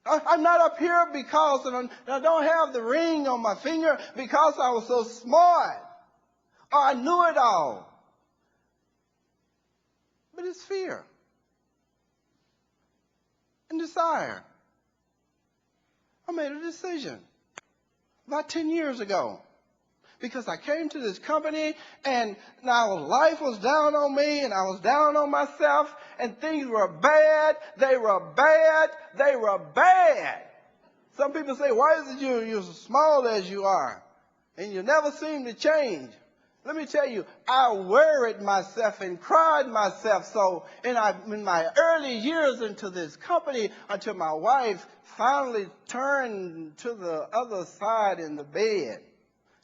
I'm not up here because I don't have the ring on my finger because I was so smart or I knew it all. But it's fear and desire. I made a decision about 10 years ago because I came to this company and now life was down on me and I was down on myself and things were bad. They were bad. They were bad. Some people say, why is it you're as small as you are and you never seem to change? Let me tell you, I worried myself and cried myself so in my early years into this company until my wife finally turned to the other side in the bed.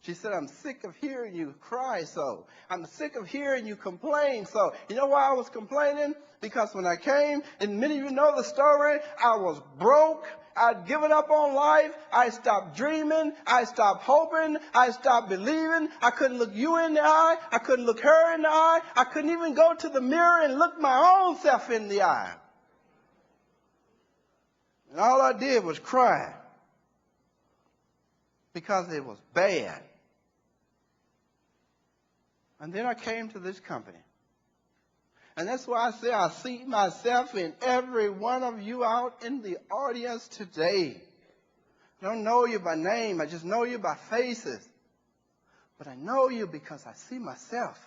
She said, I'm sick of hearing you cry so. I'm sick of hearing you complain so. You know why I was complaining? Because when I came, and many of you know the story, I was broke. I'd given up on life. I stopped dreaming. I stopped hoping. I stopped believing. I couldn't look you in the eye. I couldn't look her in the eye. I couldn't even go to the mirror and look my own self in the eye. And all I did was cry because it was bad. And then I came to this company. And that's why I say I see myself in every one of you out in the audience today. I don't know you by name. I just know you by faces. But I know you because I see myself.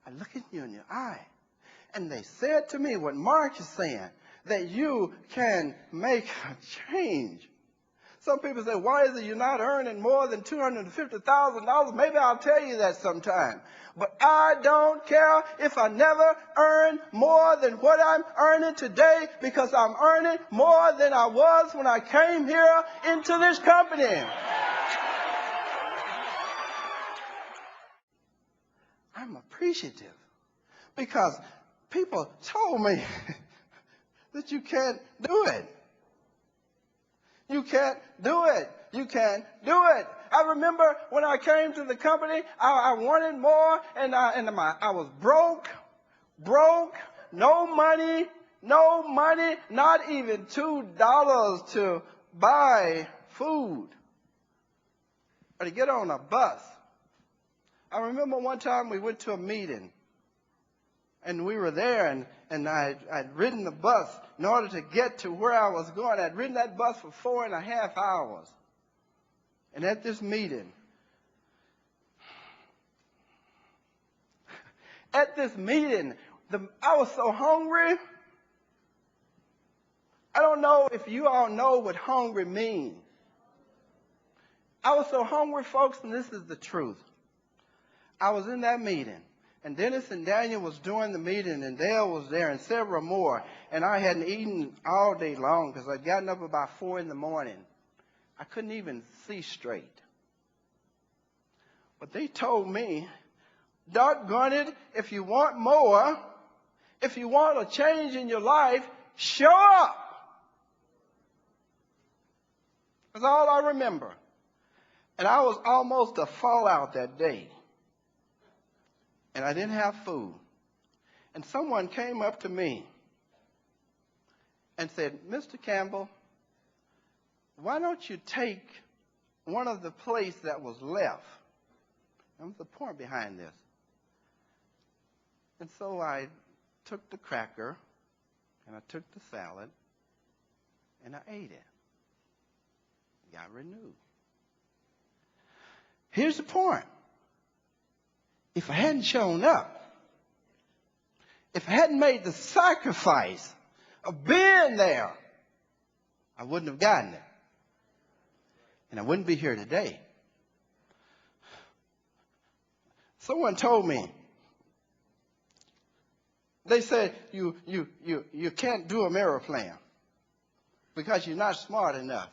I look at you in your eye. And they said to me what Mark is saying, that you can make a change. Some people say, why is it you're not earning more than $250,000? Maybe I'll tell you that sometime. But I don't care if I never earn more than what I'm earning today because I'm earning more than I was when I came here into this company. I'm appreciative because people told me that you can't do it. You can't do it. You can't do it. I remember when I came to the company, I wanted more, and I was broke, no money, not even $2 to buy food or to get on a bus. I remember one time we went to a meeting, and we were there, and I'd ridden the bus in order to get to where I was going. I'd ridden that bus for 4.5 hours. And at this meeting, I was so hungry. I don't know if you all know what hungry means. I was so hungry, folks, and this is the truth. I was in that meeting. And Dennis and Daniel was doing the meeting, and Dale was there, and several more. And I hadn't eaten all day long because I'd gotten up about 4 in the morning. I couldn't even see straight. But they told me, doggone it, if you want more, if you want a change in your life, show up. That's all I remember. And I was almost a fallout that day. And I didn't have food. And someone came up to me and said, Mr. Campbell, why don't you take one of the plates that was left? That was the point behind this. And so I took the cracker and I took the salad and I ate it. Got renewed. Here's the point. If I hadn't shown up, if I hadn't made the sacrifice of being there, I wouldn't have gotten it. And I wouldn't be here today. Someone told me, they said, you can't do a mirror plan because you're not smart enough.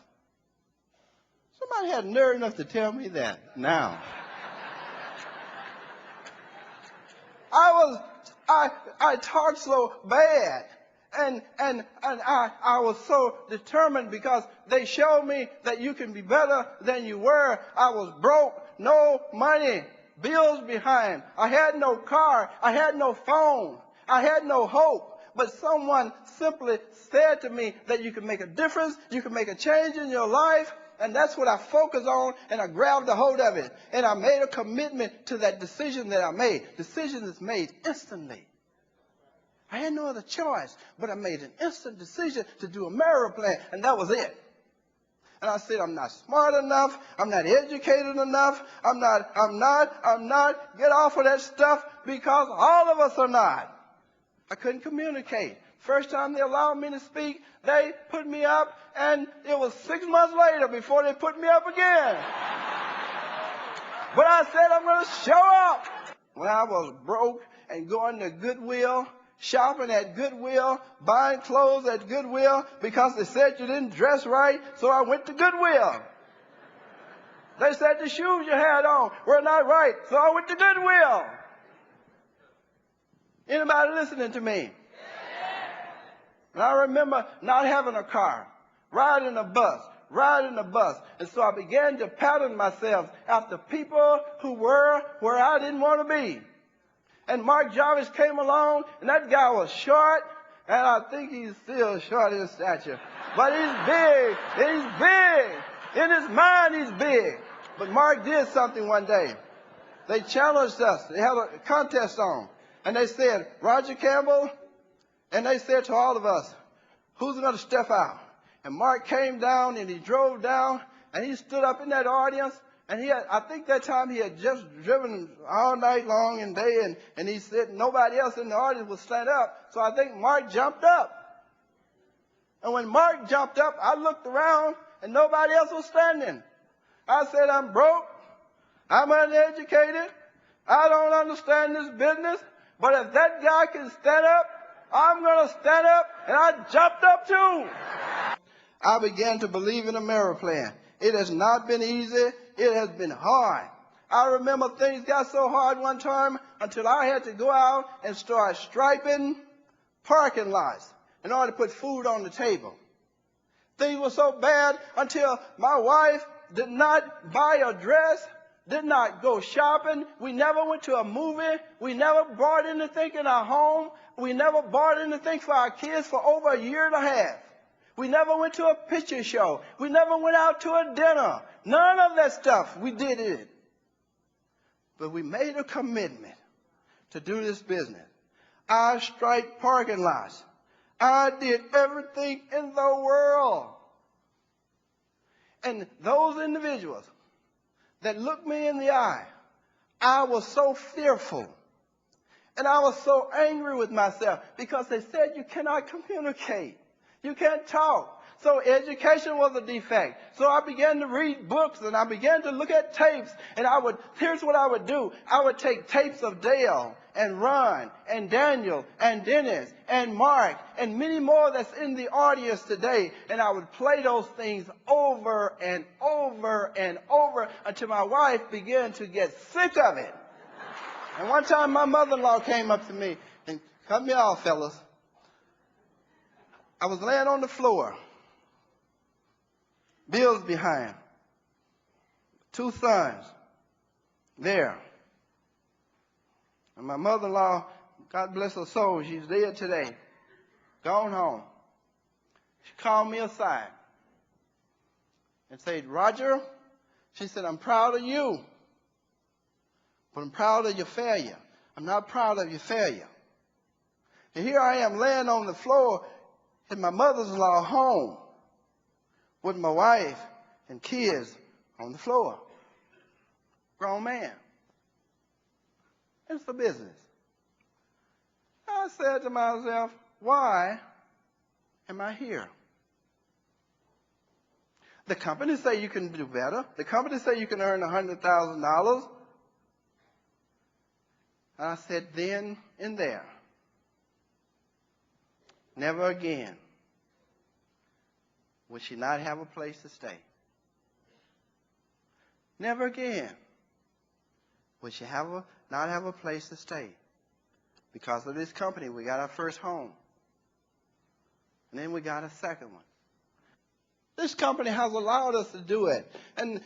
Somebody had nerve enough to tell me that now. I talked so bad. And I was so determined because they showed me that you can be better than you were. I was broke, no money, bills behind. I had no car. I had no phone. I had no hope. but someone simply said to me that you can make a difference, you can make a change in your life, and that's what I focused on, and I grabbed a hold of it. And I made a commitment to that decision that I made. Decision is made instantly. I had no other choice, but I made an instant decision to do a marriage plan, and that was it. And I said, I'm not smart enough. I'm not educated enough. I'm not. Get off of that stuff, because all of us are not. I couldn't communicate. First time they allowed me to speak, they put me up, and it was 6 months later before they put me up again. But I said, I'm going to show up. When I was broke and going to Goodwill, shopping at Goodwill, buying clothes at Goodwill because they said you didn't dress right, so I went to Goodwill. They said the shoes you had on were not right, so I went to Goodwill. Anybody listening to me? And I remember not having a car, riding a bus. And so I began to pattern myself after people who were where I didn't want to be. And Mark Jarvis came along, and that guy was short, and I think he's still short in stature. But he's big. In his mind, he's big. But Mark did something one day. They challenged us. They had a contest on. And they said, Roger Campbell, and they said to all of us, who's going to step out? And Mark came down, and he drove down, and he stood up in that audience. And I think that time he had just driven all night long and day, and he said nobody else in the audience would stand up. So I think Mark jumped up. And when Mark jumped up, I looked around, and nobody else was standing. I said, I'm broke. I'm uneducated. I don't understand this business. But if that guy can stand up, I'm going to stand up, and I jumped up too. I began to believe in a marriage plan. It has not been easy. It has been hard. I remember things got so hard one time until I had to go out and start striping parking lots in order to put food on the table. Things were so bad until my wife did not buy a dress, did not go shopping. We never went to a movie. We never bought anything in our home. We never bought anything for our kids for over a year and a half. We never went to a picture show. We never went out to a dinner. None of that stuff. We did it. But we made a commitment to do this business. I striped parking lots. I did everything in the world. And those individuals that looked me in the eye, I was so fearful. And I was so angry with myself because they said you cannot communicate. You can't talk. So education was a defect. So I began to read books, and I began to look at tapes. And here's what I would do. I would take tapes of Dale and Ron and Daniel and Dennis and Mark and many more that's in the audience today. And I would play those things over and over and over until my wife began to get sick of it. And one time my mother-in-law came up to me and cut me off, fellas. I was laying on the floor, bills behind, 2 sons there. And my mother-in-law, God bless her soul, she's dead today, gone home. She called me aside and said, Roger, she said, I'm proud of you, but I'm proud of your failure. I'm not proud of your failure. And here I am laying on the floor in my mother-in-law home with my wife and kids on the floor. Grown man. It's the business. I said to myself, why am I here? The company say you can do better. The company say you can earn $100,000. I said then and there, never again would she not have a place to stay. Never again would she not have a place to stay. Because of this company, we got our first home. And then we got a second one. This company has allowed us to do it. And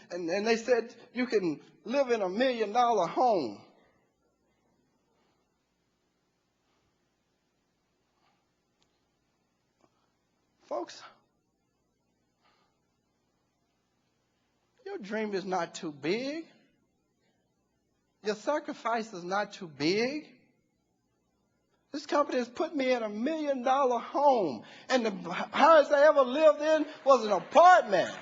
they said you can live in $1 million home. Folks, your dream is not too big. Your sacrifice is not too big. This company has put me in $1 million home, and the highest I ever lived in was an apartment.